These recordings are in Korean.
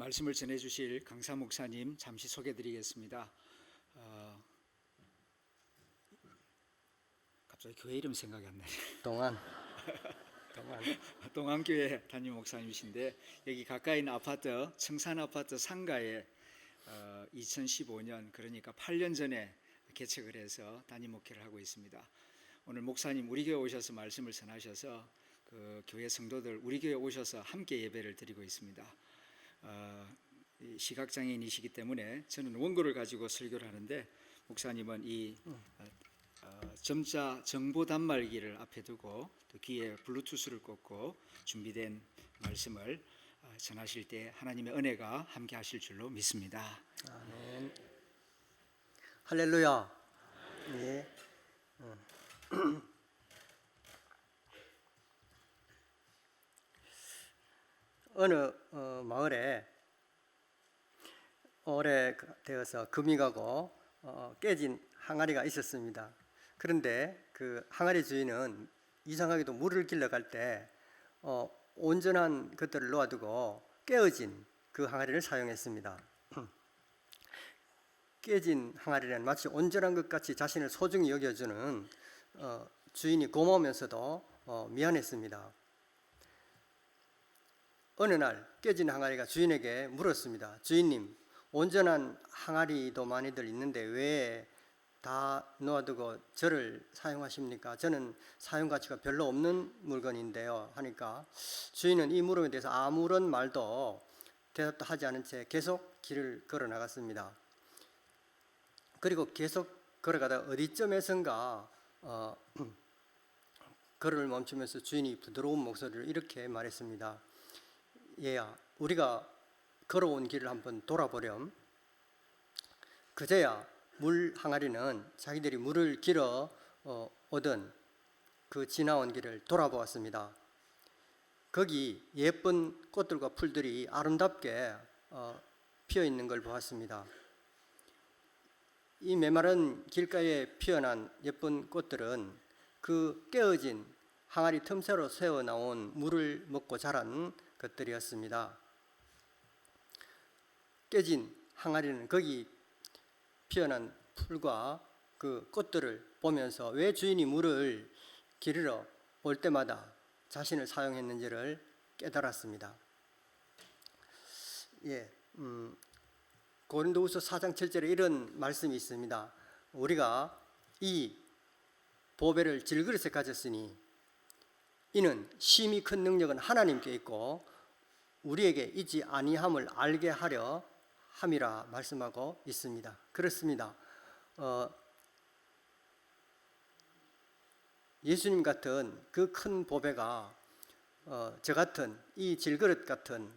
말씀을 전해주실 강사 목사님 잠시 소개드리겠습니다. 갑자기 교회 이름 생각이 안 나네요. 동안 동안교회 담임 목사님이신데 여기 가까이 있는 아파트 청산 아파트 상가에 2015년 그러니까 8년 전에 개척을 해서 담임 목회를 하고 있습니다. 오늘 목사님 우리 교회 오셔서 말씀을 전하셔서 그 교회 성도들 우리 교회 오셔서 함께 예배를 드리고 있습니다. 시각장애인이시기 때문에 저는 원고를 가지고 설교를 하는데 목사님은 이 점자 정보 단말기를 앞에 두고 또 귀에 블루투스를 꽂고 준비된 말씀을 전하실 때 하나님의 은혜가 함께 하실 줄로 믿습니다. 아멘. 할렐루야. 예. 어느 마을에 오래되어서 금이 가고 깨진 항아리가 있었습니다. 그런데 그 항아리 주인은 이상하게도 물을 길러갈 때 온전한 것들을 놓아두고 깨어진 그 항아리를 사용했습니다. 깨진 항아리는 마치 온전한 것 같이 자신을 소중히 여겨주는 주인이 고마우면서도 미안했습니다. 어느 날 깨진 항아리가 주인에게 물었습니다. 주인님, 온전한 항아리도 많이들 있는데 왜 다 놓아두고 저를 사용하십니까? 저는 사용 가치가 별로 없는 물건인데요 하니까 주인은 이 물음에 대해서 아무런 말도 대답도 하지 않은 채 계속 길을 걸어 나갔습니다. 그리고 계속 걸어가다 어디쯤에선가 걸음을 멈추면서 주인이 부드러운 목소리로 이렇게 말했습니다. 얘야, 우리가 걸어온 길을 한번 돌아보렴. 그제야 물 항아리는 자기들이 물을 길어 오던 그 지나온 길을 돌아보았습니다. 거기 예쁜 꽃들과 풀들이 아름답게 피어 있는 걸 보았습니다. 이 메마른 길가에 피어난 예쁜 꽃들은 그 깨어진 항아리 틈새로 새어 나온 물을 먹고 자란 것들이었습니다. 깨진 항아리는 거기 피어난 풀과 그 꽃들을 보면서 왜 주인이 물을 기르러 올 때마다 자신을 사용했는지를 깨달았습니다. 고린도후서 4장 7절에 이런 말씀이 있습니다. 우리가 이 보배를 질그릇에 가졌으니 이는 심히 큰 능력은 하나님께 있고 우리에게 있지 아니함을 알게 하려 함이라 말씀하고 있습니다. 그렇습니다. 예수님 같은 그 큰 보배가 저 같은 이 질그릇 같은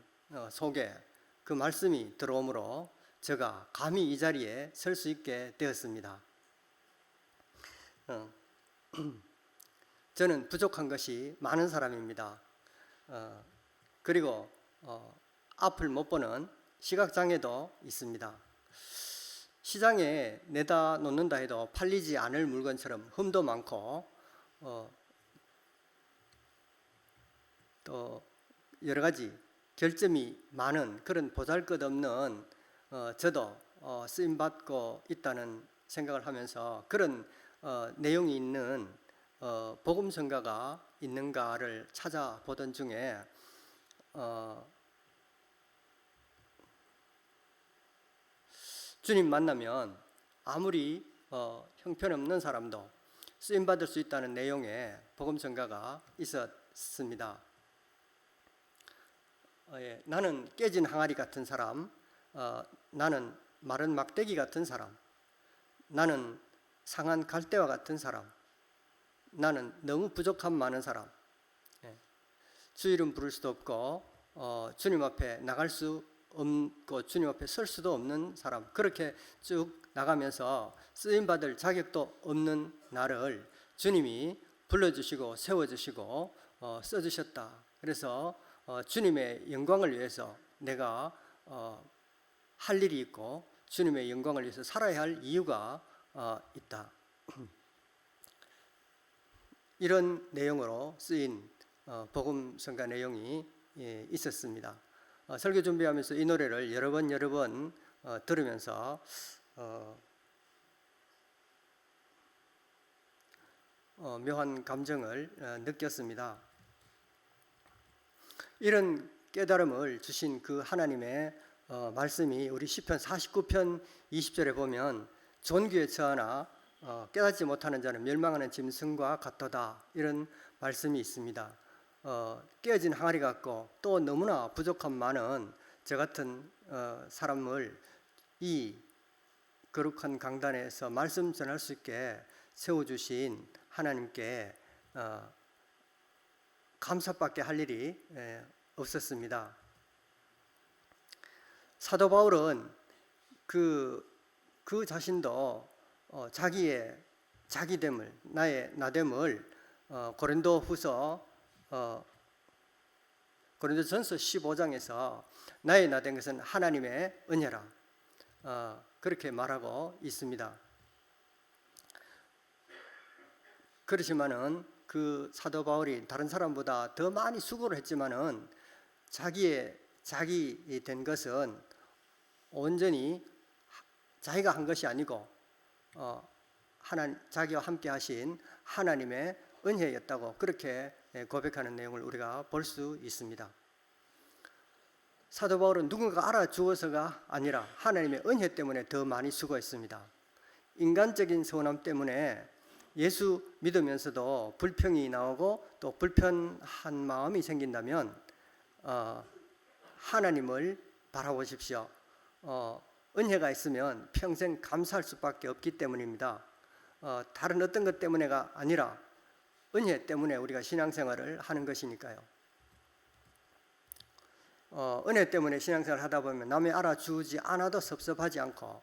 속에 그 말씀이 들어오므로 제가 감히 이 자리에 설 수 있게 되었습니다. 저는 부족한 것이 많은 사람입니다. 그리고 앞을 못 보는 시각장애도 있습니다. 시장에 내다 놓는다 해도 팔리지 않을 물건처럼 흠도 많고 또 여러 가지 결점이 많은 그런 보잘것없는 저도 쓰임받고 있다는 생각을 하면서 그런 내용이 있는 복음성가가 있는가를 찾아보던 중에 주님 만나면 아무리 형편없는 사람도 쓰임받을 수 있다는 내용의 복음성가가 있었습니다. 나는 깨진 항아리 같은 사람, 나는 마른 막대기 같은 사람, 나는 상한 갈대와 같은 사람, 나는 너무 부족함 많은 사람, 주 이름 부를 수도 없고 주님 앞에 나갈 수 없고 주님 앞에 설 수도 없는 사람, 그렇게 쭉 나가면서 쓰임받을 자격도 없는 나를 주님이 불러주시고 세워주시고 써주셨다. 그래서 주님의 영광을 위해서 내가 할 일이 있고 주님의 영광을 위해서 살아야 할 이유가 있다. 이런 내용으로 쓰인 복음성가 내용이 있었습니다. 설교 준비하면서 이 노래를 여러 번 들으면서 묘한 감정을 느꼈습니다. 이런 깨달음을 주신 그 하나님의 말씀이 우리 시편 49편 20절에 보면 존귀에 처하나 깨닫지 못하는 자는 멸망하는 짐승과 같도다, 이런 말씀이 있습니다. 깨어진 항아리 같고 또 너무나 부족함 많은 저 같은 사람을 이 거룩한 강단에서 말씀 전할 수 있게 세워주신 하나님께 감사밖에 할 일이 없었습니다. 사도 바울은 그 자신도 자기의 자기됨을, 나의 나됨을 고린도전서 15장에서 나의 나된 것은 하나님의 은혜라, 그렇게 말하고 있습니다. 그렇지만은 그 사도 바울이 다른 사람보다 더 많이 수고를 했지만은 자기 된 것은 온전히 자기가 한 것이 아니고 자기와 함께 하신 하나님의 은혜였다고 그렇게 고백하는 내용을 우리가 볼 수 있습니다. 사도 바울은 누군가 알아주어서가 아니라 하나님의 은혜 때문에 더 많이 수고했습니다. 인간적인 서운함 때문에 예수 믿으면서도 불평이 나오고 또 불편한 마음이 생긴다면 하나님을 바라보십시오. 은혜가 있으면 평생 감사할 수밖에 없기 때문입니다. 다른 어떤 것 때문에가 아니라 은혜 때문에 우리가 신앙생활을 하는 것이니까요. 은혜 때문에 신앙생활을 하다 보면 남이 알아주지 않아도 섭섭하지 않고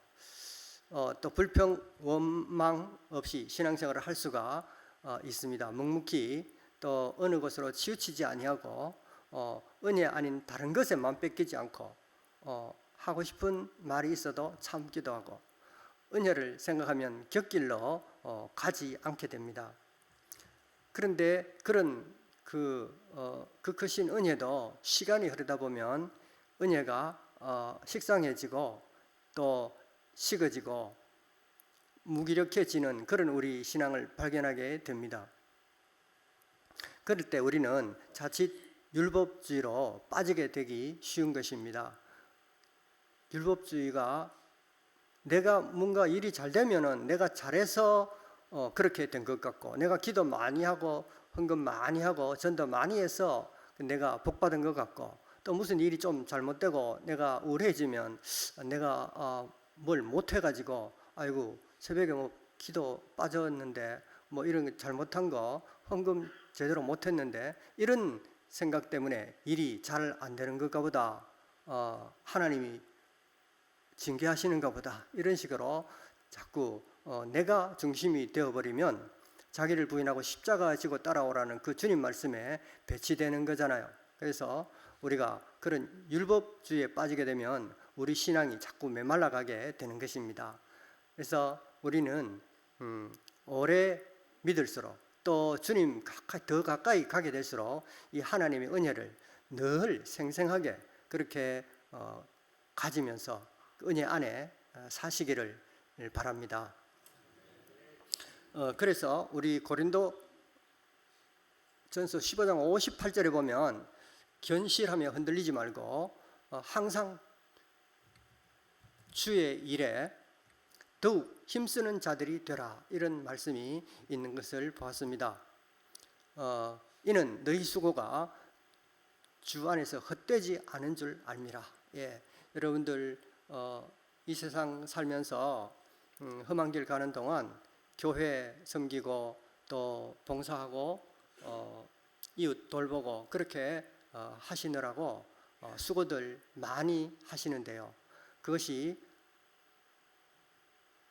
또 불평, 원망 없이 신앙생활을 할 수가 있습니다. 묵묵히 또 어느 곳으로 치우치지 아니하고 은혜 아닌 다른 것에 마음 뺏기지 않고 하고 싶은 말이 있어도 참기도 하고 은혜를 생각하면 곁길로 가지 않게 됩니다. 그런데 그런 그 크신 은혜도 시간이 흐르다 보면 은혜가 식상해지고 또 식어지고 무기력해지는 그런 우리 신앙을 발견하게 됩니다. 그럴 때 우리는 자칫 율법주의로 빠지게 되기 쉬운 것입니다. 율법주의가 내가 뭔가 일이 잘 되면은 내가 잘해서 그렇게 된 것 같고, 내가 기도 많이 하고 헌금 많이 하고 전도 많이 해서 내가 복 받은 것 같고, 또 무슨 일이 좀 잘못되고 내가 우울해지면 내가 뭘 못해가지고 아이고 새벽에 뭐 기도 빠졌는데 뭐 이런 거 잘못한 거 헌금 제대로 못했는데 이런 생각 때문에 일이 잘 안 되는 것가 보다, 하나님이 징계하시는가 보다, 이런 식으로 자꾸 내가 중심이 되어버리면 자기를 부인하고 십자가 지고 따라오라는 그 주님 말씀에 배치되는 거잖아요. 그래서 우리가 그런 율법주의에 빠지게 되면 우리 신앙이 자꾸 메말라가게 되는 것입니다. 그래서 우리는 오래 믿을수록 또 주님 더 가까이 가게 될수록 이 하나님의 은혜를 늘 생생하게 그렇게 가지면서 은혜 안에 사시기를 바랍니다. 그래서 우리 고린도전서 15장 58절에 보면 견실하며 흔들리지 말고 항상 주의 일에 더욱 힘쓰는 자들이 되라, 이런 말씀이 있는 것을 보았습니다. 이는 너희 수고가 주 안에서 헛되지 않은 줄 알미라. 예, 여러분들 이 세상 살면서 험한 길 가는 동안 교회 섬기고 또 봉사하고 이웃 돌보고 그렇게 하시느라고 수고들 많이 하시는데요. 그것이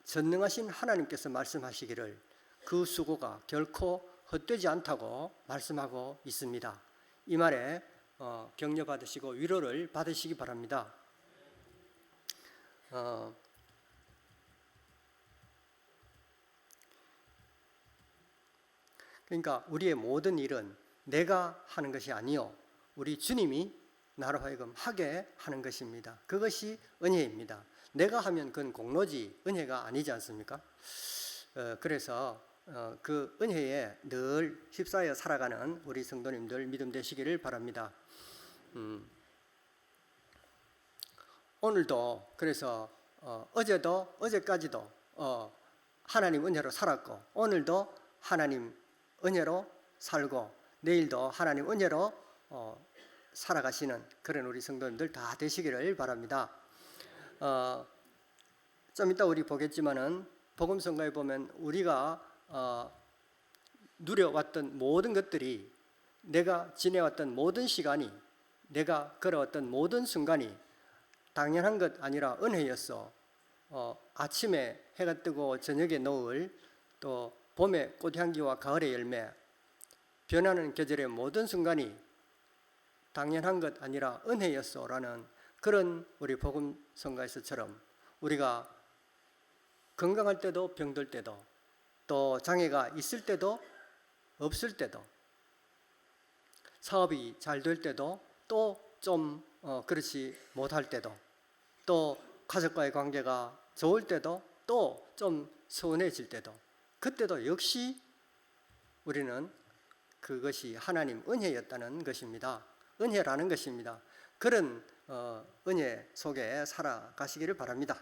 전능하신 하나님께서 말씀하시기를 그 수고가 결코 헛되지 않다고 말씀하고 있습니다. 이 말에 격려받으시고 위로를 받으시기 바랍니다. 그러니까 우리의 모든 일은 내가 하는 것이 아니요, 우리 주님이 나로 하여금 하게 하는 것입니다. 그것이 은혜입니다. 내가 하면 그건 공로지 은혜가 아니지 않습니까? 그래서 그 은혜에 늘 휩싸여 살아가는 우리 성도님들 믿음 되시기를 바랍니다. 오늘도 그래서 어제도 어제까지도 하나님 은혜로 살았고 오늘도 하나님 은혜로 살고 내일도 하나님 은혜로 살아가시는 그런 우리 성도님들 다 되시기를 바랍니다. 좀 이따 우리 보겠지만은 복음성가에 보면 우리가 누려왔던 모든 것들이 내가 지내왔던 모든 시간이 내가 걸어왔던 모든 순간이 당연한 것 아니라 은혜였어. 아침에 해가 뜨고 저녁에 노을 또 봄의 꽃향기와 가을의 열매 변하는 계절의 모든 순간이 당연한 것 아니라 은혜였어라는 그런 우리 복음성가에서처럼 우리가 건강할 때도 병들 때도 또 장애가 있을 때도 없을 때도 사업이 잘 될 때도 또 좀 그렇지 못할 때도 또 가족과의 관계가 좋을 때도 또 좀 서운해질 때도 그때도 역시 우리는 그것이 하나님 은혜였다는 것입니다. 은혜라는 것입니다. 그런 은혜 속에 살아가시기를 바랍니다.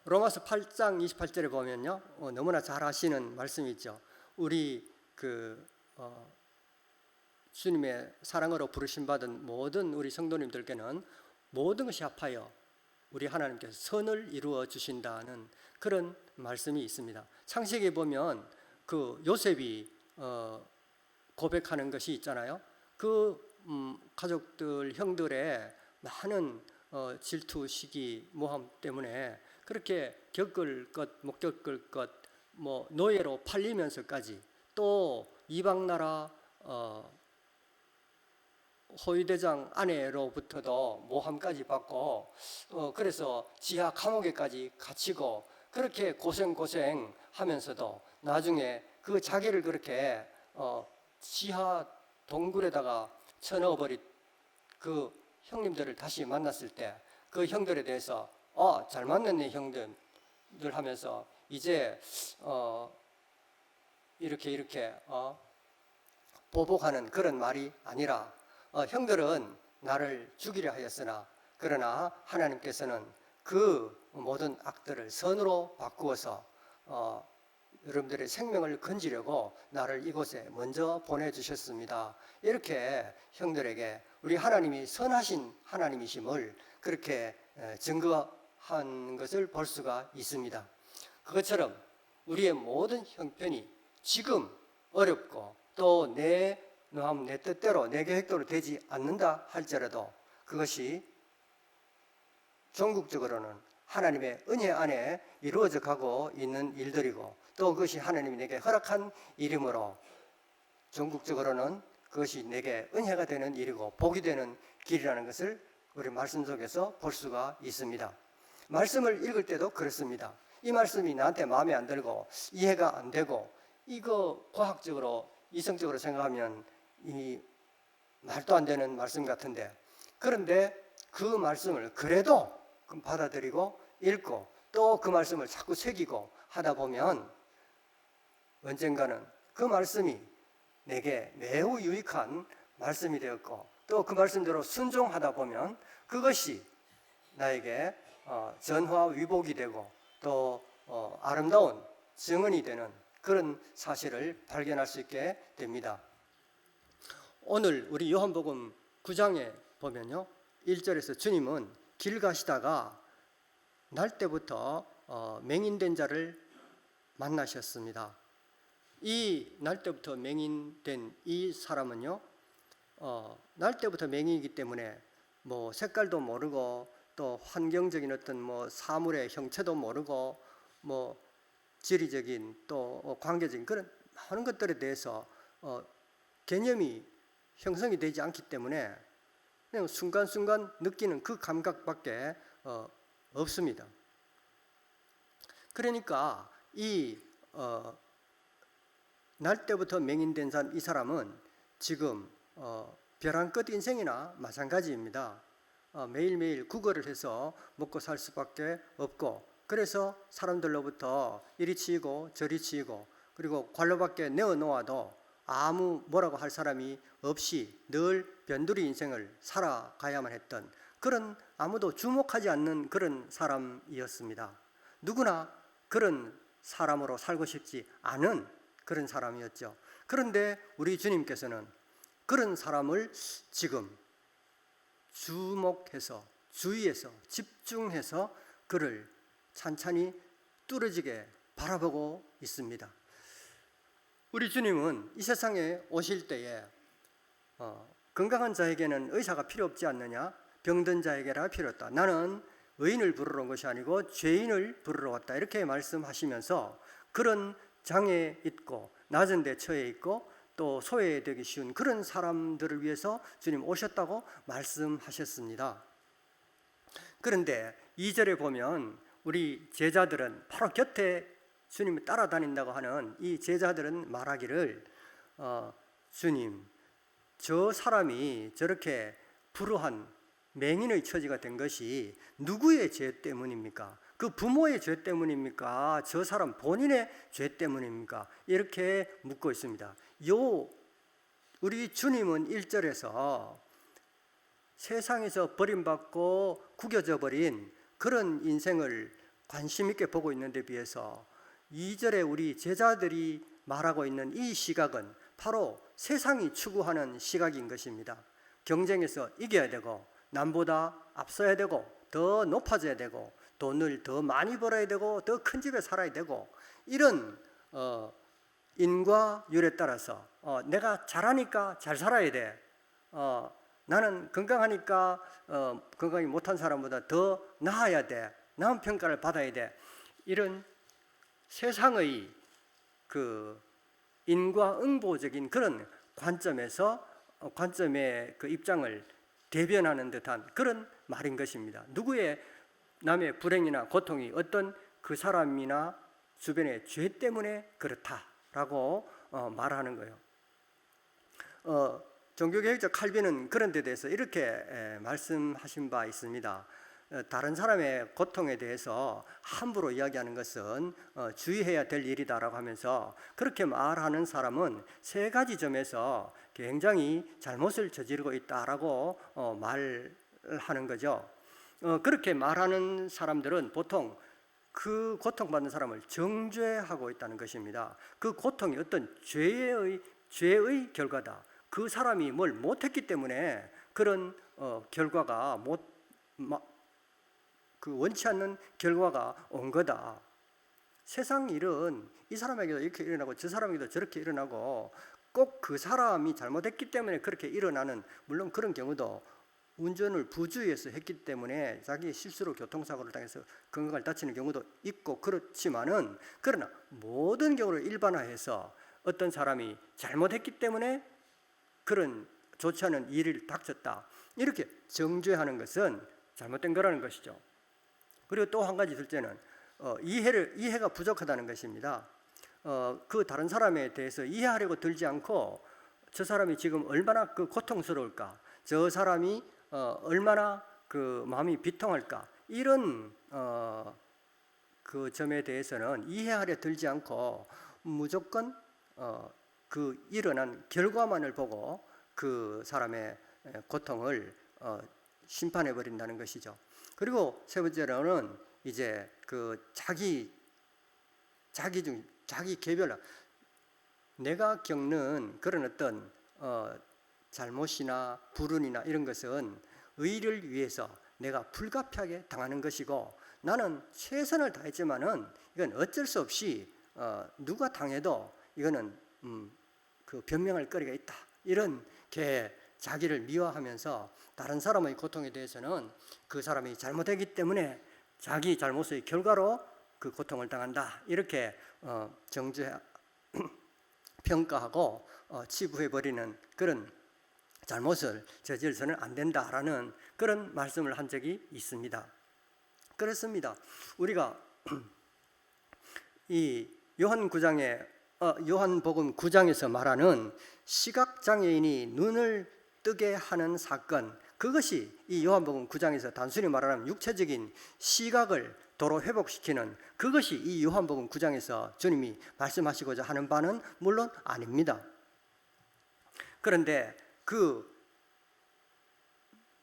로마서 8장 28절에 보면요, 너무나 잘 아시는 말씀이 있죠. 우리 주님의 사랑으로 부르심 받은 모든 우리 성도님들께는 모든 것이 합하여 우리 하나님께서 선을 이루어 주신다는 그런 말씀이 있습니다. 창세기에 보면 그 요셉이 고백하는 것이 있잖아요. 그 가족들 형들의 많은 질투, 시기, 모함 때문에 그렇게 겪을 것, 못 겪을 것, 뭐 노예로 팔리면서까지 또 이방 나라 호위대장 아내로부터도 모함까지 받고 그래서 지하 감옥에까지 갇히고 그렇게 고생 하면서도 나중에 그 자기를 그렇게 지하 동굴에다가 쳐넣어버린 그 형님들을 다시 만났을 때 그 형들에 대해서 잘 만났네 형들 하면서 이제 이렇게 보복하는 그런 말이 아니라 형들은 나를 죽이려 하였으나 그러나 하나님께서는 그 모든 악들을 선으로 바꾸어서 여러분들의 생명을 건지려고 나를 이곳에 먼저 보내주셨습니다. 이렇게 형들에게 우리 하나님이 선하신 하나님이심을 그렇게 증거한 것을 볼 수가 있습니다. 그것처럼 우리의 모든 형편이 지금 어렵고 또 내 뜻대로 내 계획대로 되지 않는다 할지라도 그것이 종국적으로는 하나님의 은혜 안에 이루어져 가고 있는 일들이고 또 그것이 하나님이 내게 허락한 일이므로 종국적으로는 그것이 내게 은혜가 되는 일이고 복이 되는 길이라는 것을 우리 말씀 속에서 볼 수가 있습니다. 말씀을 읽을 때도 그렇습니다. 이 말씀이 나한테 마음에 안 들고 이해가 안 되고 이거 과학적으로 이성적으로 생각하면 이 말도 안 되는 말씀 같은데 그런데 그 말씀을 그래도 받아들이고 읽고 또 그 말씀을 자꾸 새기고 하다 보면 언젠가는 그 말씀이 내게 매우 유익한 말씀이 되었고 또 그 말씀대로 순종하다 보면 그것이 나에게 전화위복이 되고 또 아름다운 증언이 되는 그런 사실을 발견할 수 있게 됩니다. 오늘 우리 요한복음 9장에 보면요 1절에서 주님은 길 가시다가 날 때부터 맹인된 자를 만나셨습니다. 이 날 때부터 맹인된 이 사람은요 날 때부터 맹인이기 때문에 뭐 색깔도 모르고 또 환경적인 어떤 뭐 사물의 형체도 모르고 뭐 지리적인 또 관계적인 그런 많은 것들에 대해서 개념이 형성이 되지 않기 때문에 그냥 순간순간 느끼는 그 감각밖에 없습니다. 그러니까 이 날 때부터 맹인된 이 사람은 지금 벼랑 끝 인생이나 마찬가지입니다. 매일매일 구걸을 해서 먹고 살 수밖에 없고, 그래서 사람들로부터 이리 치이고 저리 치이고, 그리고 관로밖에 내어놓아도 아무 뭐라고 할 사람이 없이 늘 변두리 인생을 살아가야만 했던 그런, 아무도 주목하지 않는 그런 사람이었습니다. 누구나 그런 사람으로 살고 싶지 않은 그런 사람이었죠. 그런데 우리 주님께서는 그런 사람을 지금 주목해서, 주의해서, 집중해서 그를 찬찬히 뚫어지게 바라보고 있습니다. 우리 주님은 이 세상에 오실 때에 건강한 자에게는 의사가 필요 없지 않느냐, 병든 자에게라 필요 없다. 나는 의인을 부르러 온 것이 아니고 죄인을 부르러 왔다. 이렇게 말씀하시면서 그런 장애에 있고 낮은 데 처해 있고 또 소외되기 쉬운 그런 사람들을 위해서 주님 오셨다고 말씀하셨습니다. 그런데 2절에 보면 우리 제자들은 바로 곁에 주님을 따라다닌다고 하는 이 제자들은 말하기를 주님, 저 사람이 저렇게 불우한 맹인의 처지가 된 것이 누구의 죄 때문입니까? 그 부모의 죄 때문입니까? 저 사람 본인의 죄 때문입니까? 이렇게 묻고 있습니다. 우리 주님은 1절에서 세상에서 버림받고 구겨져 버린 그런 인생을 관심 있게 보고 있는데 비해서 2절에 우리 제자들이 말하고 있는 이 시각은 바로 세상이 추구하는 시각인 것입니다. 경쟁에서 이겨야 되고, 남보다 앞서야 되고, 더 높아져야 되고, 돈을 더 많이 벌어야 되고, 더 큰 집에 살아야 되고, 이런 인과율에 따라서 내가 잘하니까 잘 살아야 돼, 나는 건강하니까 건강이 못한 사람보다 더 나아야 돼, 나은 평가를 받아야 돼, 이런 세상의 그 인과응보적인 그런 관점의 그 입장을 대변하는 듯한 그런 말인 것입니다. 누구의 남의 불행이나 고통이 어떤 그 사람이나 주변의 죄 때문에 그렇다라고 말하는 거예요. 종교개혁자 칼빈은 그런 데 대해서 이렇게 말씀하신 바 있습니다. 다른 사람의 고통에 대해서 함부로 이야기하는 것은 주의해야 될 일이다라고 하면서, 그렇게 말하는 사람은 3가지 점에서 굉장히 잘못을 저지르고 있다라고 말하는 거죠. 그렇게 말하는 사람들은 보통 그 고통받는 사람을 정죄하고 있다는 것입니다. 그 고통이 어떤 죄의 결과다. 그 사람이 뭘 못했기 때문에 그런 결과가 원치 않는 결과가 온 거다. 세상 일은 이 사람에게도 이렇게 일어나고 저 사람에게도 저렇게 일어나고, 꼭 그 사람이 잘못했기 때문에 그렇게 일어나는, 물론 그런 경우도 운전을 부주의해서 했기 때문에 자기 실수로 교통사고를 당해서 건강을 다치는 경우도 있고 그렇지만은, 그러나 모든 경우를 일반화해서 어떤 사람이 잘못했기 때문에 그런 좋지 않은 일을 닥쳤다, 이렇게 정죄하는 것은 잘못된 거라는 것이죠. 그리고 또 한 가지 둘째는 이해가 부족하다는 것입니다. 그 다른 사람에 대해서 이해하려고 들지 않고, 저 사람이 지금 얼마나 그 고통스러울까, 저 사람이 얼마나 그 마음이 비통할까, 이런 그 점에 대해서는 이해하려 들지 않고 무조건 그 일어난 결과만을 보고 그 사람의 고통을 심판해 버린다는 것이죠. 그리고 3번째로는 이제 그 자기 개별, 내가 겪는 그런 어떤 잘못이나 불운이나 이런 것은 의를 위해서 내가 불가피하게 당하는 것이고, 나는 최선을 다했지만은 이건 어쩔 수 없이 누가 당해도 이거는 그 변명할 거리가 있다, 이런 게 자기를 미화하면서 다른 사람의 고통에 대해서는 그 사람이 잘못했기 때문에 자기 잘못의 결과로 그 고통을 당한다, 이렇게 평가하고 치부해버리는 그런 잘못을 저질러서는 안 된다라는 그런 말씀을 한 적이 있습니다. 그렇습니다. 우리가 이 요한복음 9장에서 말하는 시각장애인이 눈을 뜨게 하는 사건, 그것이 이 요한복음 9장에서 단순히 말하면 육체적인 시각을 도로 회복시키는, 그것이 이 요한복음 9장에서 주님이 말씀하시고자 하는 바는 물론 아닙니다. 그런데 그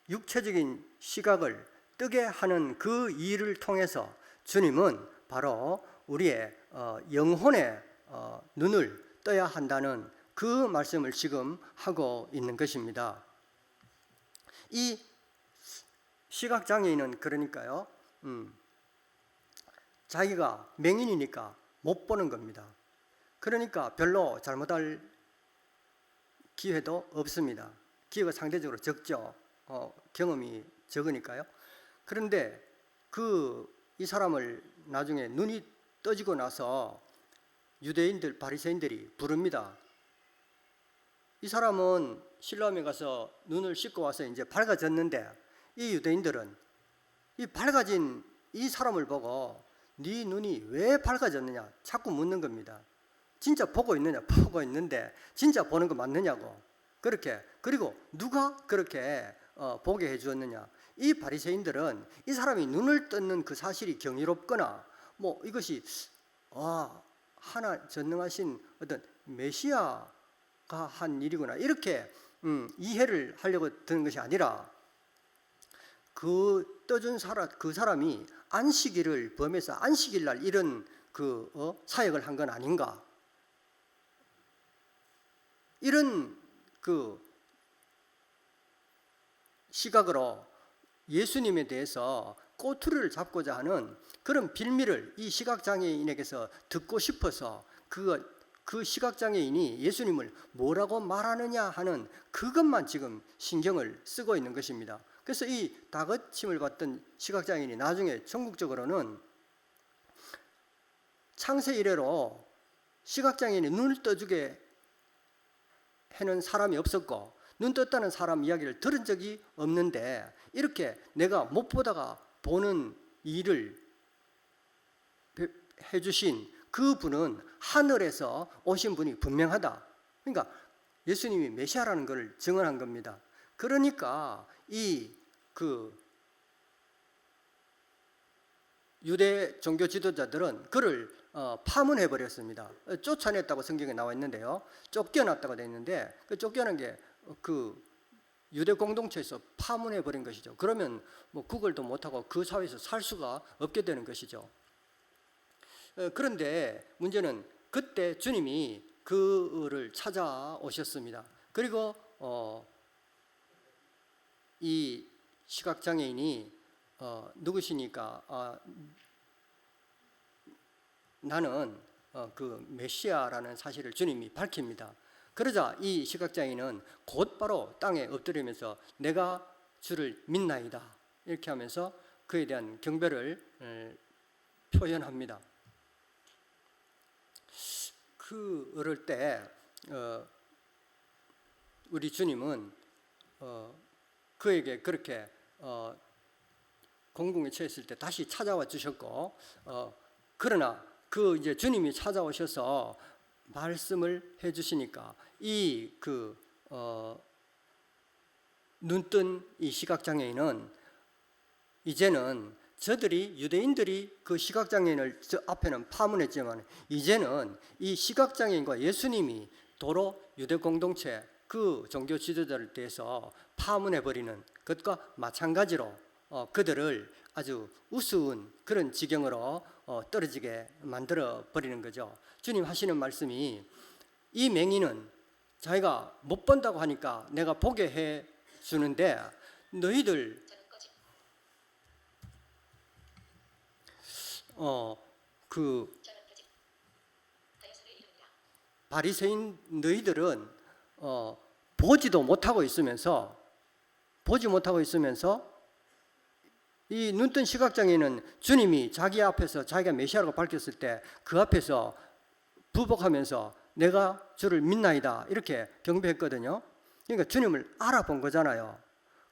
육체적인 시각을 뜨게 하는 그 일을 통해서 주님은 바로 우리의 영혼의 눈을 떠야 한다는 그 말씀을 지금 하고 있는 것입니다. 이 시각장애인은 그러니까요, 자기가 맹인이니까 못 보는 겁니다. 그러니까 별로 잘못할 기회도 없습니다. 기회가 상대적으로 적죠. 경험이 적으니까요. 그런데 이 사람을 나중에 눈이 떠지고 나서 유대인들, 바리새인들이 부릅니다. 이 사람은 실로암에 가서 눈을 씻고 와서 이제 밝아졌는데, 이 유대인들은 이 밝아진 이 사람을 보고 네 눈이 왜 밝아졌느냐 자꾸 묻는 겁니다. 진짜 보고 있느냐? 보고 있는데 진짜 보는 거 맞느냐고. 그렇게, 그리고 누가 그렇게 보게 해주었느냐. 이 바리새인들은 이 사람이 눈을 떴는 그 사실이 경이롭거나 뭐 이것이 하나 전능하신 어떤 메시아가 한 일이구나, 이렇게 이해를 하려고 드는 것이 아니라, 그 떠준 그 사람이 안식일을 범해서 안식일 날 이런 사역을 한 건 아닌가, 이런 시각으로 예수님에 대해서 꼬투리를 잡고자 하는 그런 빌미를 이 시각장애인에게서 듣고 싶어서 그 시각장애인이 예수님을 뭐라고 말하느냐 하는 그것만 지금 신경을 쓰고 있는 것입니다. 그래서 이 다그침을 받던 시각장애인이 나중에 전국적으로는 창세 이래로 시각장애인이 눈을 떠주게 해는 사람이 없었고 눈 떴다는 사람 이야기를 들은 적이 없는데, 이렇게 내가 못 보다가 보는 일을 해주신 그 분은 하늘에서 오신 분이 분명하다. 그러니까 예수님이 메시아라는 것을 증언한 겁니다. 그러니까 유대 종교 지도자들은 그를 파문해 버렸습니다. 쫓아냈다고 성경에 나와 있는데요, 쫓겨났다고 되어 있는데, 그 쫓겨난 게 유대 공동체에서 파문해 버린 것이죠. 그러면 뭐 구걸도 못하고 그 사회에서 살 수가 없게 되는 것이죠. 그런데 문제는 그때 주님이 그를 찾아오셨습니다. 그리고 이 시각장애인이 누구시니까 나는 그 메시아라는 사실을 주님이 밝힙니다. 그러자 이 시각장애인은 곧바로 땅에 엎드리면서 내가 주를 믿나이다 이렇게 하면서 그에 대한 경배를 표현합니다. 그럴 때 우리 주님은 그에게 그렇게 공공에 처했을 때 다시 찾아와 주셨고, 그러나 이제 주님이 찾아오셔서 말씀을 해주시니까 눈뜬 이 시각장애인은 이제는 유대인들이 그 시각장애인을 저 앞에는 파문했지만, 이제는 이 시각장애인과 예수님이 도로 유대 공동체 그 종교 지도자를 대해서 파문해버리는 것과 마찬가지로 그들을 아주 우스운 그런 지경으로 떨어지게 만들어 버리는 거죠. 주님 하시는 말씀이, 이 맹인은 자기가 못 본다고 하니까 내가 보게 해 주는데, 너희들 바리새인 너희들은 보지도 못하고 있으면서 이 눈뜬 시각장애인은 주님이 자기 앞에서 자기가 메시아라고 밝혔을 때 그 앞에서 부복하면서 내가 주를 믿나이다 이렇게 경배했거든요. 그러니까 주님을 알아본 거잖아요.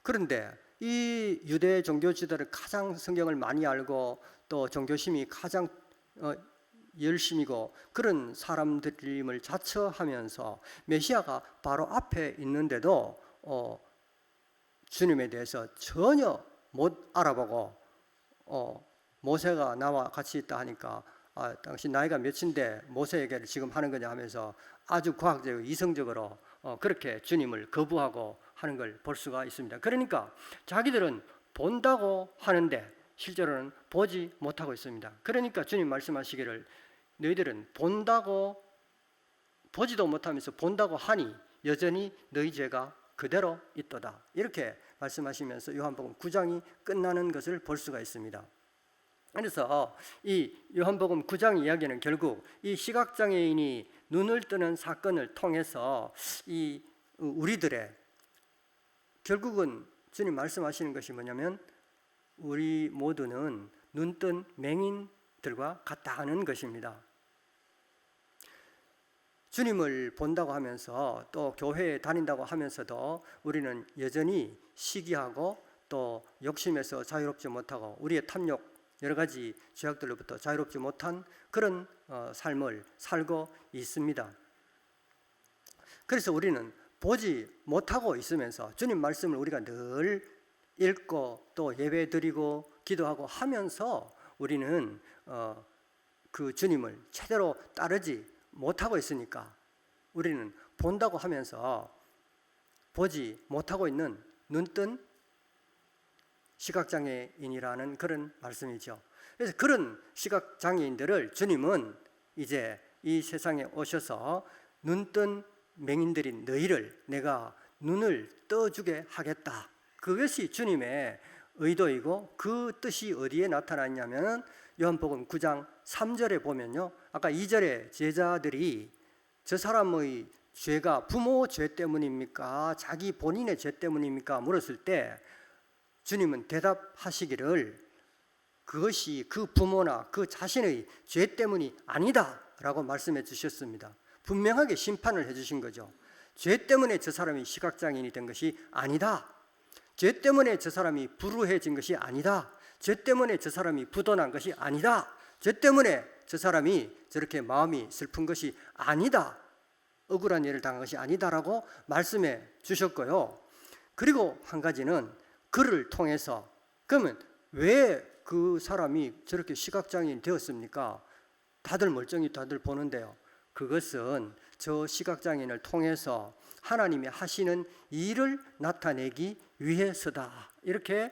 그런데 이 유대 종교 지도를 가장 성경을 많이 알고 또 종교심이 가장 열심이고 그런 사람들임을 자처하면서 메시아가 바로 앞에 있는데도 주님에 대해서 전혀 못 알아보고 모세가 나와 같이 있다 하니까 당신 나이가 몇인데 모세 얘기를 지금 하는 거냐 하면서 아주 과학적이고 이성적으로 그렇게 주님을 거부하고 하는 걸 볼 수가 있습니다. 그러니까 자기들은 본다고 하는데 실제로는 보지 못하고 있습니다. 그러니까 주님 말씀하시기를 너희들은 본다고 보지도 못하면서 본다고 하니 여전히 너희 죄가 그대로 있도다. 이렇게 말씀하시면서 요한복음 9장이 끝나는 것을 볼 수가 있습니다. 그래서 이 요한복음 9장 이야기는 결국 이 시각장애인이 눈을 뜨는 사건을 통해서 이 우리들의 결국은 주님 말씀하시는 것이 뭐냐면 우리 모두는 눈뜬 맹인들과 같다 하는 것입니다. 주님을 본다고 하면서 또 교회에 다닌다고 하면서도 우리는 여전히 시기하고 또 욕심에서 자유롭지 못하고 우리의 탐욕 여러 가지 죄악들로부터 자유롭지 못한 그런 삶을 살고 있습니다. 그래서 우리는 보지 못하고 있으면서 주님 말씀을 우리가 늘 읽고 또 예배 드리고 기도하고 하면서 우리는 그 주님을 제대로 따르지 못하고 있으니까 우리는 본다고 하면서 보지 못하고 있는 눈뜬 시각장애인이라는 그런 말씀이죠. 그래서 그런 시각장애인들을 주님은 이제 이 세상에 오셔서 눈뜬 맹인들인 너희를 내가 눈을 떠주게 하겠다. 그것이 주님의 의도이고 그 뜻이 어디에 나타났냐면 요한복음 9장 3절에 보면요. 아까 2절에 제자들이 저 사람의 죄가 부모 죄 때문입니까? 자기 본인의 죄 때문입니까? 물었을 때 주님은 대답하시기를 그것이 그 부모나 그 자신의 죄 때문이 아니다 라고 말씀해 주셨습니다. 분명하게 심판을 해 주신 거죠. 죄 때문에 저 사람이 시각장애인이 된 것이 아니다. 죄 때문에 저 사람이 불우해진 것이 아니다. 죄 때문에 저 사람이 부도난 것이 아니다. 죄 때문에 저 사람이 저렇게 마음이 슬픈 것이 아니다. 억울한 일을 당한 것이 아니다라고 말씀해 주셨고요. 그리고 한 가지는 그를 통해서 그러면 왜 그 사람이 저렇게 시각장애인 되었습니까? 다들 멀쩡히 다들 보는데요. 그것은 저 시각장애인을 통해서 하나님이 하시는 일을 나타내기 위해서다. 이렇게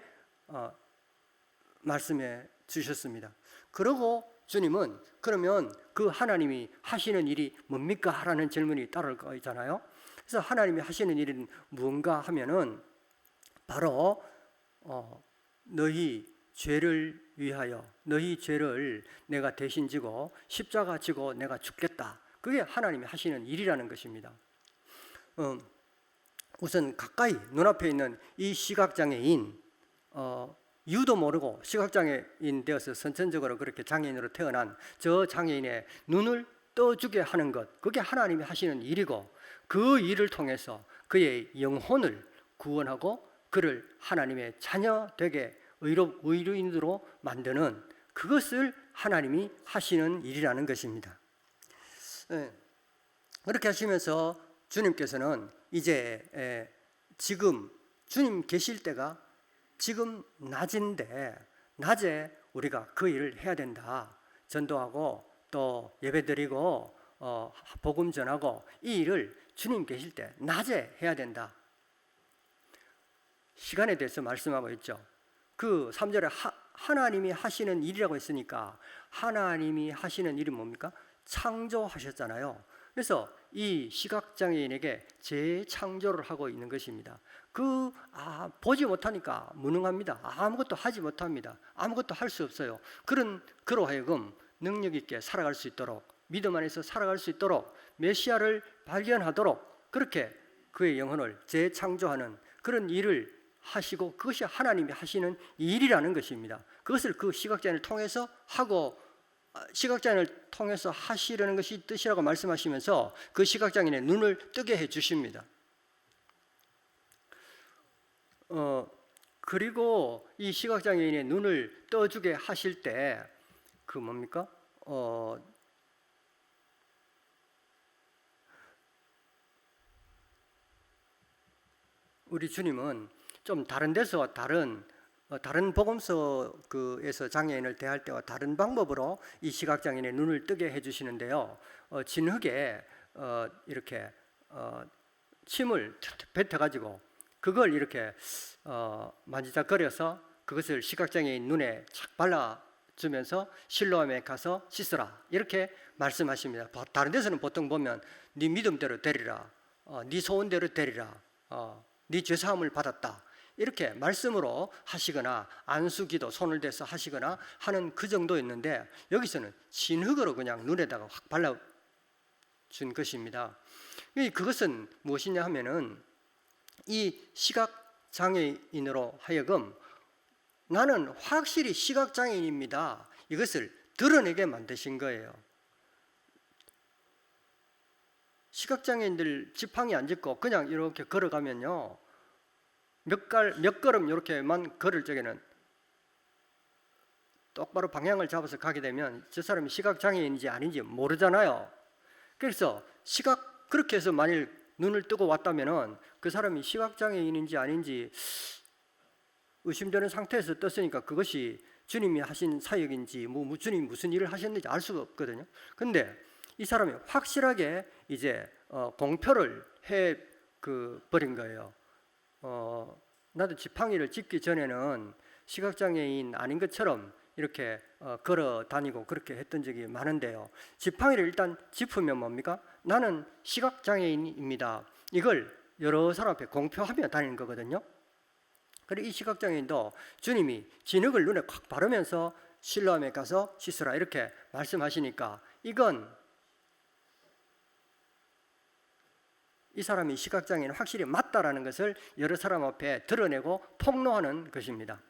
말씀해 주셨습니다. 그리고 주님은 그러면 그 하나님이 하시는 일이 뭡니까? 라는 질문이 따를 거잖아요. 그래서 하나님이 하시는 일은 무언가 하면은 바로 너희 죄를 위하여 너희 죄를 내가 대신 지고 십자가 지고 내가 죽겠다. 그게 하나님이 하시는 일이라는 것입니다. 우선 가까이 눈앞에 있는 이 시각장애인 이유도 모르고 시각장애인 되어서 선천적으로 그렇게 장애인으로 태어난 저 장애인의 눈을 떠주게 하는 것, 그게 하나님이 하시는 일이고 그 일을 통해서 그의 영혼을 구원하고 그를 하나님의 자녀 되게 의로인으로 만드는 그것을 하나님이 하시는 일이라는 것입니다. 그렇게 하시면서 주님께서는 이제 지금 주님 계실 때가 지금 낮인데 낮에 우리가 그 일을 해야 된다. 전도하고 또 예배드리고 복음 전하고 이 일을 주님 계실 때 낮에 해야 된다. 시간에 대해서 말씀하고 있죠. 그 3절에 하나님이 하시는 일이라고 했으니까 하나님이 하시는 일이 뭡니까? 창조하셨잖아요. 그래서 이 시각장애인에게 재창조를 하고 있는 것입니다. 보지 못하니까 무능합니다. 아무것도 하지 못합니다. 아무것도 할 수 없어요. 그로 하여금 능력 있게 살아갈 수 있도록 믿음 안에서 살아갈 수 있도록 메시아를 발견하도록 그렇게 그의 영혼을 재창조하는 그런 일을 하시고 그것이 하나님이 하시는 일이라는 것입니다. 그것을 그 시각장애인을 통해서 하고 시각장애인을 통해서 하시려는 것이 뜻이라고 말씀하시면서 그 시각장애인의 눈을 뜨게 해 주십니다. 그리고 이 시각장애인의 눈을 떠주게 하실 때 그 뭡니까? 우리 주님은 좀 다른 데서 다른 복음서에서 장애인을 대할 때와 다른 방법으로 이 시각장애인의 눈을 뜨게 해주시는데요. 진흙에 이렇게 침을 뱉어가지고 그걸 이렇게 만지작거려서 그것을 시각장애인 눈에 착 발라주면서 실로암에 가서 씻으라 이렇게 말씀하십니다. 다른 데서는 보통 보면 네 믿음대로 되리라, 네 소원대로 되리라, 네 죄사함을 받았다 이렇게 말씀으로 하시거나 안수기도 손을 대서 하시거나 하는 그 정도였는데 여기서는 진흙으로 그냥 눈에다가 확 발라준 것입니다. 그것은 무엇이냐 하면은 이 시각장애인으로 하여금 나는 확실히 시각장애인입니다 이것을 드러내게 만드신 거예요. 시각장애인들 지팡이 안 짚고 그냥 이렇게 걸어가면요 몇 걸음 이렇게만 걸을 적에는 똑바로 방향을 잡아서 가게 되면 저 사람이 시각장애인인지 아닌지 모르잖아요. 그래서 그렇게 해서 만일 눈을 뜨고 왔다면은 그 사람이 시각장애인인지 아닌지 의심되는 상태에서 떴으니까 그것이 주님이 하신 사역인지 주님이 무슨 일을 하셨는지 알 수가 없거든요. 근데 이 사람이 확실하게 이제 공표를 해 버린 거예요. 나도 지팡이를 짚기 전에는 시각장애인 아닌 것처럼 이렇게 걸어 다니고 그렇게 했던 적이 많은데요. 지팡이를 일단 짚으면 뭡니까? 나는 시각장애인입니다. 이걸 여러 사람 앞에 공표하며 다니는 거거든요. 그리고 이 시각장애인도 주님이 진흙을 눈에 콱 바르면서 실로암에 가서 씻으라 이렇게 말씀하시니까 이건 이 사람이 시각장애는 확실히 맞다라는 것을 여러 사람 앞에 드러내고 폭로하는 것입니다.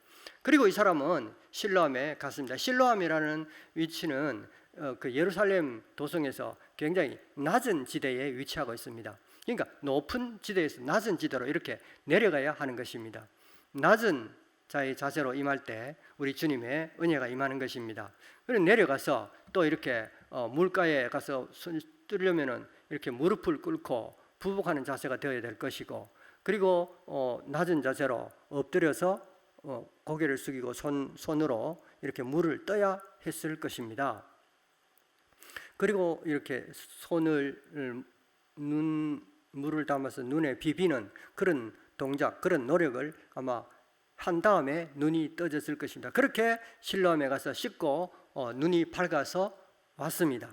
그리고 이 사람은 실로암에 갔습니다. 실로암이라는 위치는 그 예루살렘 도성에서 굉장히 낮은 지대에 위치하고 있습니다. 그러니까 높은 지대에서 낮은 지대로 이렇게 내려가야 하는 것입니다. 낮은 자의 자세로 임할 때 우리 주님의 은혜가 임하는 것입니다. 그리고 내려가서 또 이렇게 물가에 가서 손 뜨려면은 이렇게 무릎을 꿇고 부복하는 자세가 되어야 될 것이고, 그리고 낮은 자세로 엎드려서 고개를 숙이고 손으로 이렇게 물을 떠야 했을 것입니다. 그리고 이렇게 손을 물을 담아서 눈에 비비는 그런 동작, 그런 노력을 아마 한 다음에 눈이 떠졌을 것입니다. 그렇게 실로암에 가서 씻고 눈이 밝아서 왔습니다.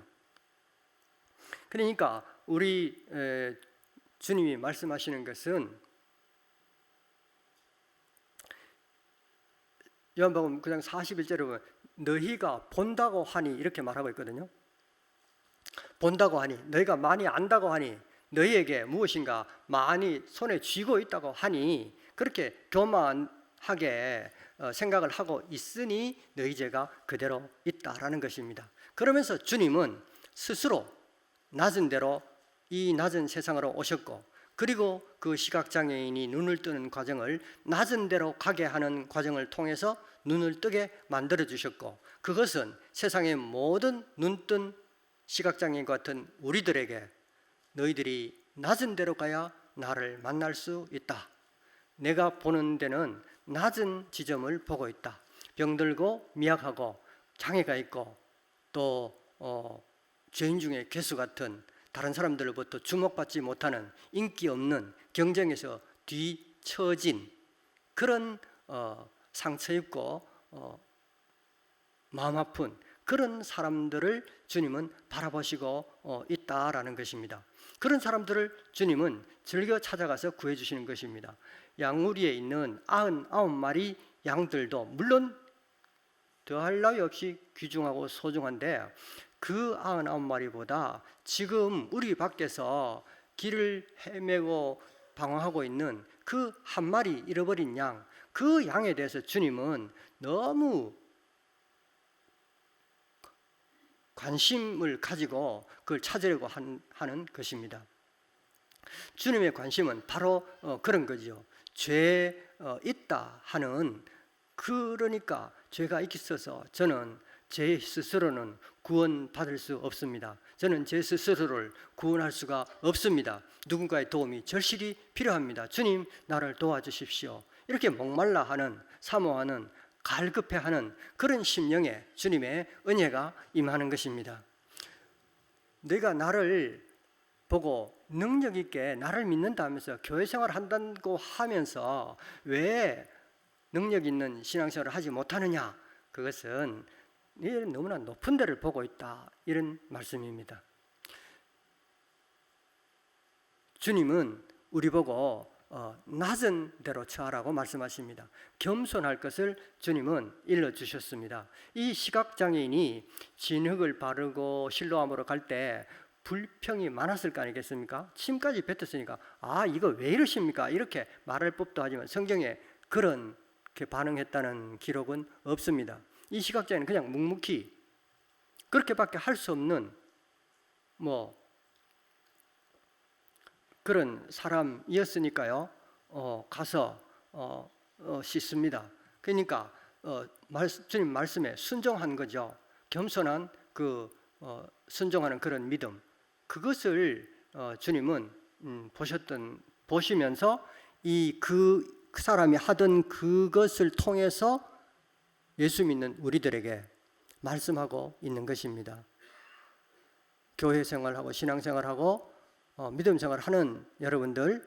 그러니까 우리 주님이 말씀하시는 것은 요한복음 그냥 41절에 보면 너희가 본다고 하니 이렇게 말하고 있거든요. 본다고 하니, 너희가 많이 안다고 하니, 너희에게 무엇인가 많이 손에 쥐고 있다고 하니 그렇게 교만하게 생각을 하고 있으니 너희 죄가 그대로 있다라는 것입니다. 그러면서 주님은 스스로 낮은 대로 이 낮은 세상으로 오셨고, 그리고 그 시각장애인이 눈을 뜨는 과정을 낮은 데로 가게 하는 과정을 통해서 눈을 뜨게 만들어 주셨고, 그것은 세상의 모든 눈뜬 시각장애인 같은 우리들에게 너희들이 낮은 데로 가야 나를 만날 수 있다. 내가 보는 데는 낮은 지점을 보고 있다. 병들고 미약하고 장애가 있고 또 죄인 중에 괴수 같은 다른 사람들로부터 주목받지 못하는 인기 없는 경쟁에서 뒤처진 그런 상처 입고 마음 아픈 그런 사람들을 주님은 바라보시고 있다라는 것입니다. 그런 사람들을 주님은 즐겨 찾아가서 구해주시는 것입니다. 양우리에 있는 99마리 양들도 물론 더할 나위 없이 귀중하고 소중한데 그 99마리보다 지금 우리 밖에서 길을 헤매고 방황하고 있는 그 한 마리 잃어버린 양, 그 양에 대해서 주님은 너무 관심을 가지고 그걸 찾으려고 하는 것입니다. 주님의 관심은 바로 그런 거죠. 죄 있다 하는, 그러니까 죄가 있어서 저는 제 스스로는 구원받을 수 없습니다. 저는 제 스스로를 구원할 수가 없습니다. 누군가의 도움이 절실히 필요합니다. 주님, 나를 도와주십시오. 이렇게 목말라 하는, 사모하는, 갈급해하는 그런 심령에 주님의 은혜가 임하는 것입니다. 내가 나를 보고 능력 있게 나를 믿는다 하면서 교회 생활을 한다고 하면서 왜 능력 있는 신앙생활을 하지 못하느냐? 그것은 너무나 높은 데를 보고 있다, 이런 말씀입니다. 주님은 우리 보고 낮은 데로 처하라고 말씀하십니다. 겸손할 것을 주님은 일러주셨습니다. 이 시각장애인이 진흙을 바르고 실로암으로 갈 때 불평이 많았을 거 아니겠습니까? 침까지 뱉었으니까 이거 왜 이러십니까? 이렇게 말할 법도 하지만 성경에 그렇게 반응했다는 기록은 없습니다. 이 시각장애는 그냥 묵묵히 그렇게밖에 할 수 없는 그런 사람이었으니까요. 가서 씻습니다. 그러니까 주님 말씀에 순종한 거죠. 겸손한 순종하는 그런 믿음, 그것을 주님은 보시면서 그 사람이 하던 그것을 통해서 예수 믿는 우리들에게 말씀하고 있는 것입니다. 교회 생활하고 신앙생활하고 믿음 생활하는 여러분들,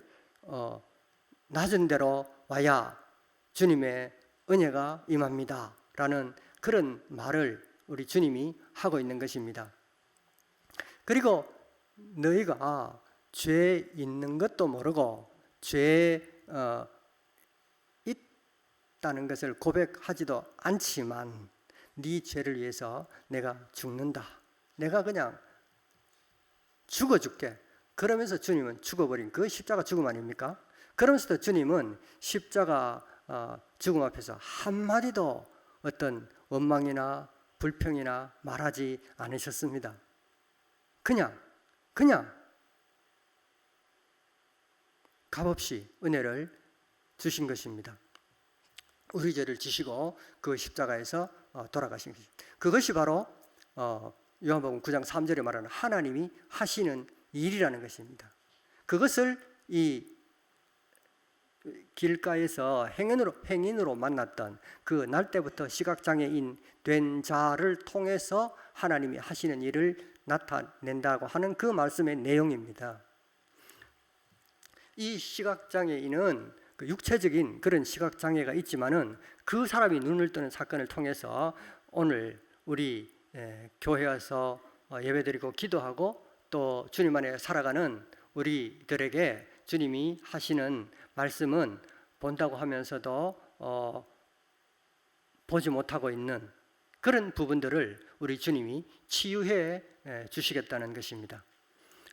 낮은 데로 와야 주님의 은혜가 임합니다 라는 그런 말을 우리 주님이 하고 있는 것입니다. 그리고 너희가 죄 있는 것도 모르고 죄 있다는 것을 고백하지도 않지만 네 죄를 위해서 내가 죽는다, 내가 그냥 죽어줄게, 그러면서 주님은 죽어버린 그 십자가 죽음 아닙니까? 그러면서도 주님은 십자가 죽음 앞에서 한마디도 어떤 원망이나 불평이나 말하지 않으셨습니다. 그냥 값없이 은혜를 주신 것입니다. 우리 죄를 지시고 그 십자가에서 돌아가신 것입니다. 그것이 바로 요한복음 9장 3절에 말하는 하나님이 하시는 일이라는 것입니다. 그것을 이 길가에서 행인으로 만났던 그 날 때부터 시각장애인 된 자를 통해서 하나님이 하시는 일을 나타낸다고 하는 그 말씀의 내용입니다. 이 시각장애인은 육체적인 그런 시각장애가 있지만은 그 사람이 눈을 뜨는 사건을 통해서 오늘 우리 교회 와서 예배드리고 기도하고 또 주님 안에 살아가는 우리들에게 주님이 하시는 말씀은 본다고 하면서도 보지 못하고 있는 그런 부분들을 우리 주님이 치유해 주시겠다는 것입니다.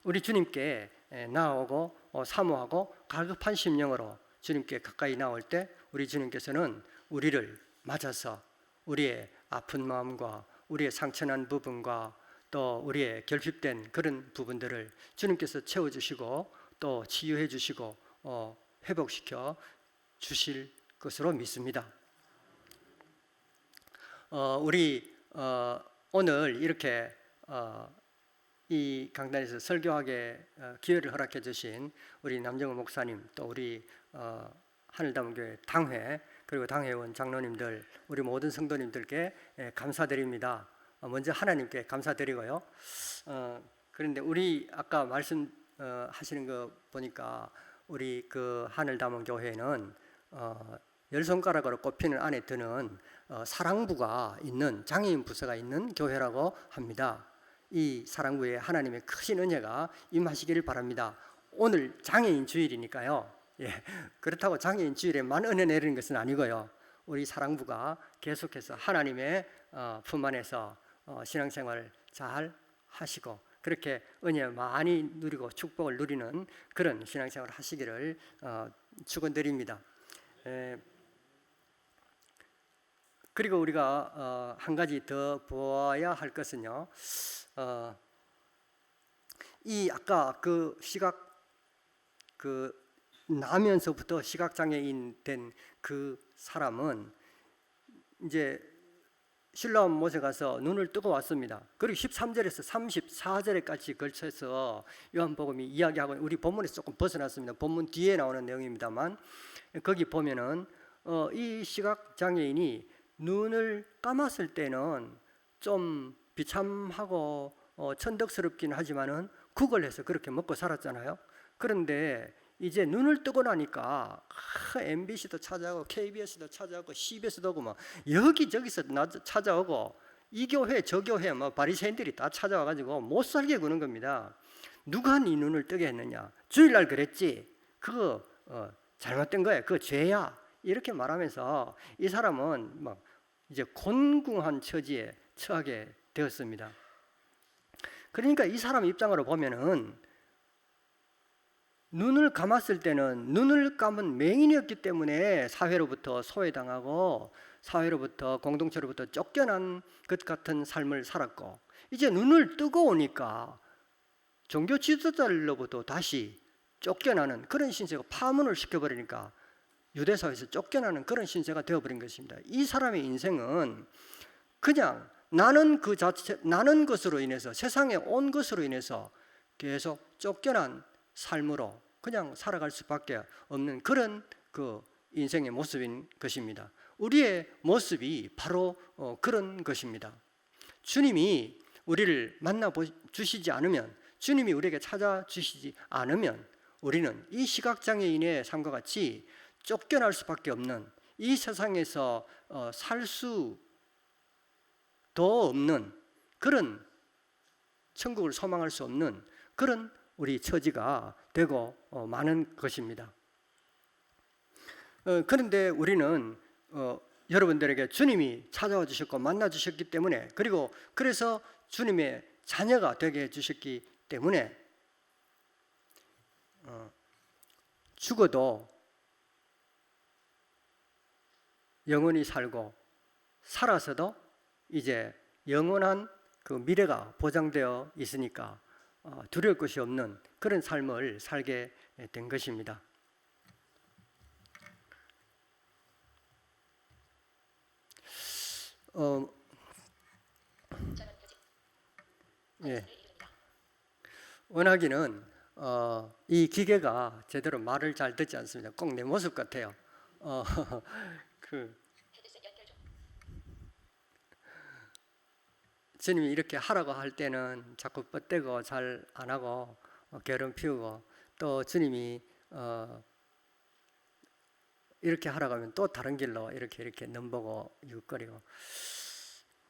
우리 주님께 나아오고 사모하고 갈급한 심령으로 주님께 가까이 나올 때 우리 주님께서는 우리를 맞아서 우리의 아픈 마음과 우리의 상처난 부분과 또 우리의 결핍된 그런 부분들을 주님께서 채워주시고 또 치유해 주시고 회복시켜 주실 것으로 믿습니다. 우리 오늘 이렇게 이 강단에서 설교하게 기회를 허락해 주신 우리 남정호 목사님, 또 우리 하늘담원교회 당회, 그리고 당회원 장로님들, 우리 모든 성도님들께 감사드립니다. 먼저 하나님께 감사드리고요. 그런데 우리 아까 말씀하시는 거 보니까 우리 그 하늘담원교회는 열 손가락으로 꼽히는 안에 드는 사랑부가 있는, 장애인 부서가 있는 교회라고 합니다. 이 사랑부에 하나님의 크신 은혜가 임하시기를 바랍니다. 오늘 장애인 주일이니까요. 그렇다고 장애인 주일에만 은혜 내리는 것은 아니고요. 우리 사랑부가 계속해서 하나님의 품 안에서 신앙생활을 잘 하시고 그렇게 은혜 많이 누리고 축복을 누리는 그런 신앙생활을 하시기를 축원드립니다. 그리고 우리가 한 가지 더 보아야 할 것은요, 이 아까 나면서부터 시각장애인 된 그 사람은 이제 실로암 못에 가서 눈을 뜨고 왔습니다. 그리고 13절에서 34절에까지 걸쳐서 요한복음이 이야기하고, 우리 본문에서 조금 벗어났습니다. 본문 뒤에 나오는 내용입니다만, 거기 보면은 이 시각 장애인이 눈을 감았을 때는 좀 비참하고 천덕스럽긴 하지만은 구걸해서 그렇게 먹고 살았잖아요. 그런데 이제 눈을 뜨고 나니까 MBC도 찾아오고 KBS도 찾아오고 CBS도 오고 뭐 여기저기서 찾아오고, 이 교회 저 교회 뭐 바리새인들이 다 찾아와가지고 못 살게 구는 겁니다. 누가 네 눈을 뜨게 했느냐? 주일날 그랬지. 그거 잘못된 거야. 그거 죄야. 이렇게 말하면서 이 사람은 막 이제 곤궁한 처지에 처하게 되었습니다. 그러니까 이 사람 입장으로 보면은, 눈을 감았을 때는 눈을 감은 맹인이었기 때문에 사회로부터 소외당하고 사회로부터, 공동체로부터 쫓겨난 것 같은 삶을 살았고, 이제 눈을 뜨고 오니까 종교 지도자들로부터 다시 쫓겨나는 그런 신세가 파문을 시켜버리니까 유대사회에서 쫓겨나는 그런 신세가 되어버린 것입니다. 이 사람의 인생은 그냥 나는 그 자체, 나는 것으로 인해서, 세상에 온 것으로 인해서 계속 쫓겨난 삶으로 그냥 살아갈 수밖에 없는 그런 그 인생의 모습인 것입니다. 우리의 모습이 바로 그런 것입니다. 주님이 우리를 만나 주시지 않으면, 주님이 우리에게 찾아주시지 않으면 우리는 이 시각장애인의 삶과 같이 쫓겨날 수밖에 없는, 이 세상에서 살 수도 없는 그런, 천국을 소망할 수 없는 그런 우리 처지가 되고 많은 것입니다. 그런데 우리는 여러분들에게 주님이 찾아와 주셨고 만나 주셨기 때문에, 그리고 그래서 주님의 자녀가 되게 해주셨기 때문에 죽어도 영원히 살고, 살아서도 이제 영원한 그 미래가 보장되어 있으니까 두려울 것이 없는 그런 삶을 살게 된 것입니다. 예. 원하기는 이 기계가 제대로 말을 잘 듣지 않습니다. 꼭 내 모습 같아요. 주님이 이렇게 하라고 할 때는 자꾸 뻗대고 잘 안 하고 게으름 피우고, 또 주님이 이렇게 하라고 하면 또 다른 길로 이렇게 넘보고 이웃거리고,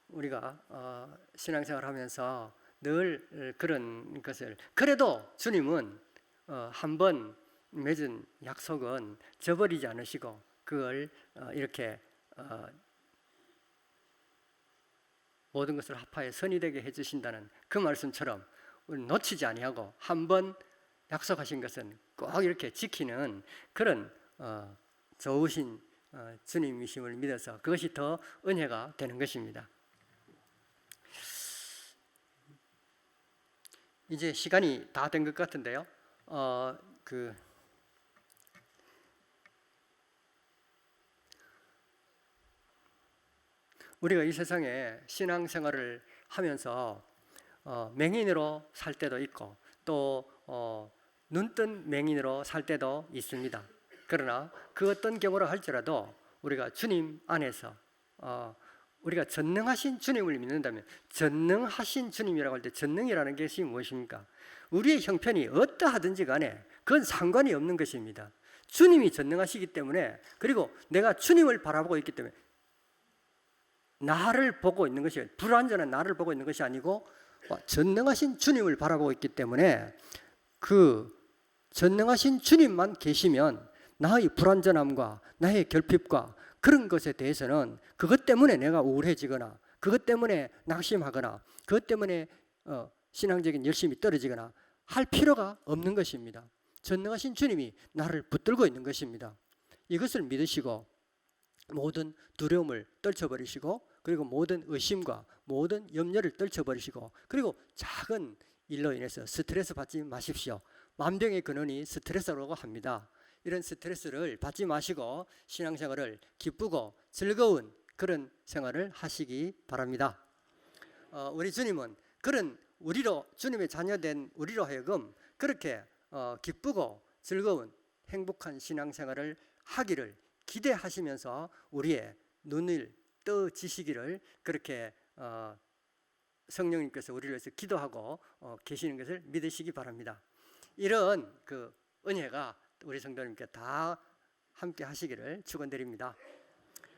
우리가 신앙생활 하면서 늘 그런 것을, 그래도 주님은 한번 맺은 약속은 저버리지 않으시고 그걸 이렇게 모든 것을 합하여 선이 되게 해주신다는 그 말씀처럼 우리 놓치지 아니하고 한번 약속하신 것은 꼭 이렇게 지키는 그런 좋으신 주님이심을 믿어서 그것이 더 은혜가 되는 것입니다. 이제 시간이 다 된 것 같은데요. 우리가 이 세상에 신앙생활을 하면서 맹인으로 살 때도 있고, 또 눈뜬 맹인으로 살 때도 있습니다. 그러나 그 어떤 경우로 할지라도 우리가 주님 안에서 우리가 전능하신 주님을 믿는다면, 전능하신 주님이라고 할 때 전능이라는 것이 무엇입니까? 우리의 형편이 어떠하든지 간에 그건 상관이 없는 것입니다. 주님이 전능하시기 때문에, 그리고 내가 주님을 바라보고 있기 때문에 나를 보고 있는 것이, 불완전한 나를 보고 있는 것이 아니고 전능하신 주님을 바라보고 있기 때문에, 그 전능하신 주님만 계시면 나의 불완전함과 나의 결핍과 그런 것에 대해서는, 그것 때문에 내가 우울해지거나, 그것 때문에 낙심하거나, 그것 때문에 신앙적인 열심이 떨어지거나 할 필요가 없는 것입니다. 전능하신 주님이 나를 붙들고 있는 것입니다. 이것을 믿으시고 모든 두려움을 떨쳐버리시고, 그리고 모든 의심과 모든 염려를 떨쳐버리시고, 그리고 작은 일로 인해서 스트레스 받지 마십시오. 만병의 근원이 스트레스라고 합니다. 이런 스트레스를 받지 마시고 신앙생활을 기쁘고 즐거운 그런 생활을 하시기 바랍니다. 우리 주님은 그런 우리로 주님의 자녀된 우리로 하여금 그렇게 기쁘고 즐거운 행복한 신앙생활을 하기를 기대하시면서 우리의 눈을 떠지시기를 그렇게 성령님께서 우리를 위해서 기도하고 계시는 것을 믿으시기 바랍니다. 이런 그 은혜가 우리 성도님께 다 함께 하시기를 축원드립니다.